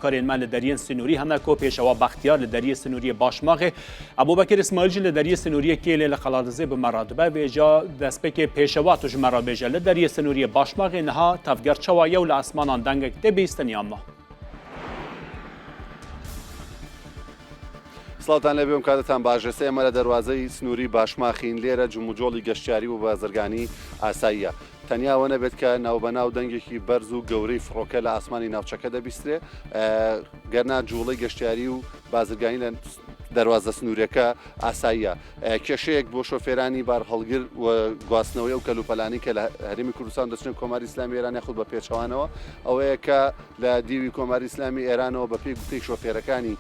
کارین من لدریه سنوری همه کو پیشوا بختیار لدریه سنوری باشماغه ابوبکر اسماعیل لدریه سنوری کیل لخلالزه به مراتبه و جا دسپک پیشوا توش مرابجه لدریه سنوری باشماغه نها تفگر چوایه و لاسمانان دنگ دبیستن یاما سڵاتان لەبێم کاتتان باشە ئێمە لە دەواازەی سنووری باشماخین لێرە جموجۆڵی گەشتیاری و بازرگانی ئاساییە تەنیاوە نەبێت کە ناوبەناو دەنگێکی بەرز و گەورەی فڕۆکە لە ئاسمانی ناوچەکە دەبیسترێ گەرنا جوڵەی گەشتیاری و بازرگانی لە دەواازە سنوورەکە ئاساییە کێشەیەک بۆ شۆفێرانی بار هەڵگر و گواستنەوەی و کەلوپەلانی کە لە هەرێمی کوردستان دەچن کۆماری ئیسلامی ئێران یاخود بە پێچەوانەوە ئەوەیە کە لە دیوی کۆماری ئیسلامی ئێرانەوە بە پێی گوتەی شۆفێرەکانی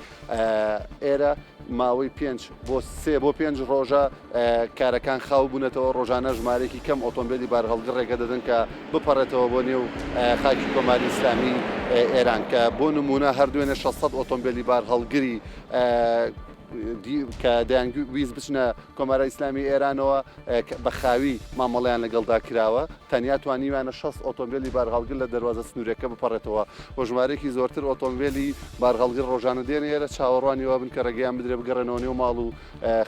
ئێرە ماوەی 5 بۆ 3 بۆ 5 ڕۆژە کارەکان خاو بوونەتەوە ڕۆژانە ژمارێکی کەم ئۆتۆمبیلی بار هەڵگر ڕێگە دەدەن کە بپەڕێتەوە بۆ نێو خاکی کۆماری ئیسلامی ئێران کە بۆ نمونە هەردوێنە 600 ئۆتۆمبیلی بار هەڵگری کە دەیانویست بچنە کۆمارە ئیسلامی ئێرانەوە بە خاوی مامەڵیان لەگەڵدا کراوە تەنیا توانیوانە 6 ئۆتۆمبیلی بارهەڵگر لە دەواازە سنوورەکە بپەڕێتەوە بۆ ژمارەیەکی زۆرتر ئۆتۆمبیلی بارهەڵگر ڕۆژانە دێنە ئێرە چاوەڕوانیەوە بن کە ڕێگەیان بدرێ بگەڕێنەوە نێو ماڵ و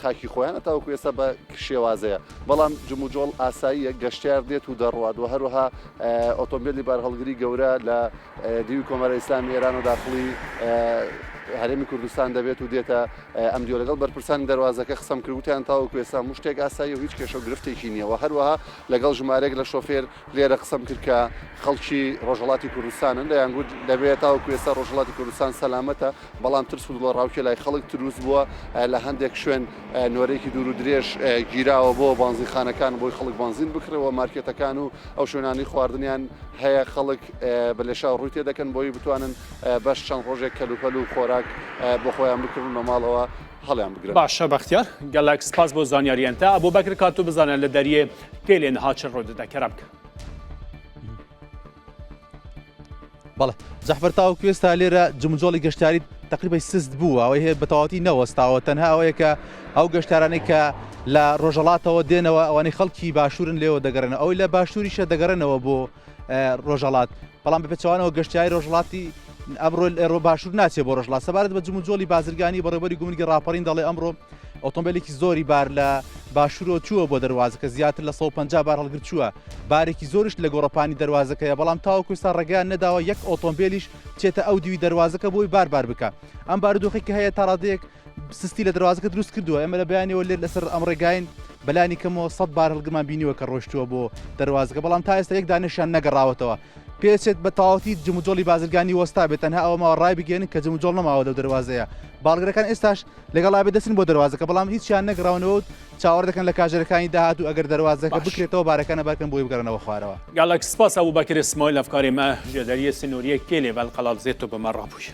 خاکی خۆیانە تاوەکو ئێستا بە شێوازەیە بەڵام جموجۆڵ ئاساییە گەشتیار دێت و دەڕوات و هەروەها ئۆتۆمبیلی بارهەڵگری گەورە لە دیوی کۆمارە ئیسلامی ئێران و داخڵی هەرێمی کوردستان دەبێت و دێتە ئەم دیۆ لەگەڵ بەرپرسانی دەواازەکە قسەم کردوتیان تاوەکو ئێستا شتێک ئاسایی و هیچ کێشە و گرفتێکی نییە و هەروەها لەگەڵ ژمارێک لە شۆفێر لێرە قسەم کرد کە خەڵکی ڕۆژهڵاتی کوردستانن دەیانگوت دەبێت تاوەکو ئێستا ڕۆژهڵاتی کوردستان سەلامەتە بەڵام ترس و دڵڕاوکێ لای خەڵک دروست بووە لە هەندێک شوێن نۆرێکی دوور و درێژ گیراوە بۆ بانزیخانەکان بۆی خەڵک بانزین بکرێەوە مارکێتەکان و ئەو شوێنانی خواردنیان هەیە خەڵک بە لێشا ڕووی تێ دەکەن بۆی بتوانن بەش چەند ڕۆژێک کەلوپەل و خۆراک بۆ خۆیان بکردن بە ماڵەوە هەڵیان بگرن. باشە بەختیار گەلک سپاس بۆ زانیاریەنتە ئەبوبەکر کاتوو بزانن لە دەریێ کێلێن هاچن ڕۆدەدا کەرەم بکە. بەڵێ جەحفەر تاوەکو ئێستا لێرە جموجۆڵی گەشتیاری تقریبا سست بووە ئەوەی هەیە بەتەواتی نەوەستاوە تەنها ئەوەیە کە ئەو گەشتارانەی کە لە ڕۆژهەڵاتەوە دێنەوە ئەوانەی خەڵکی باشوورن لێوە دەگەڕێنەوە ئەوەی لە باشووریشە دەگەڕێنەوە بۆ ڕۆژهەڵات بەڵام بپێچەوانەوە گەشتیاری ڕۆژهڵاتی ئەمڕۆ ئێرۆ باشوور ناچێت بۆ ڕۆژهەڵات سەبارەت بە جموجۆڵی بازرگانی بەڕێوەبەری گومرگی ڕاپەڕین دەڵێ ئەمڕۆ ئۆتۆمبیلێکی زۆری بار لە باشوورەوە چووە بۆ دەواازەکە زیاتر لە 150 بار هەڵگر چووە بارێکی زۆرش لە گۆڕەپانی دەواازەکەیە بەڵام تاوەکو ئێستا ڕێگەیان نەداوە یەک ئۆتۆمبیلیش بچێتە ئەو دیوی دەواازەکە بۆی بار بکە ئەم بارودۆخی کە هەیە تا ڕادەیەک سستی لە دەواازەکە دروست کردووە ئێمە لە بەیانەوە لێر لەسەر ئەم ڕێگاین بەلانی کەمەوە 100 بار هەڵگرمان بینیوە کە ڕۆشتووە بۆ دەواازەکە بەڵام تا ئێستا یەک دانیشیان نەگەڕاوەتەوە پێچێت بە تەواوەتی جموجۆڵی بازرگانی وەستا بێت تەنها ئەوەمەوە ڕای بگەێنن کە جموجۆڵ نەماوە لەو دەواازەیە باڵگرەکان ئێستاش لەگەڵا بێ دەچن بۆ دەواازەکە بەڵام هیچیان نەگەڕاونەوە چاوەڕ دەکەن لە کاژەرەکانی داهات و ئەگەر دەواازەکە بکرێتەوە بارەکانە باکەن بۆی بگەڕنەوە خوارەوە گەلک سپاس ئەبوبەکر اسماعیل ئەفکاری ما ژێ دەریێ سنووریە کێلێ بەلقەڵات زێت و بەمە ڕابوویە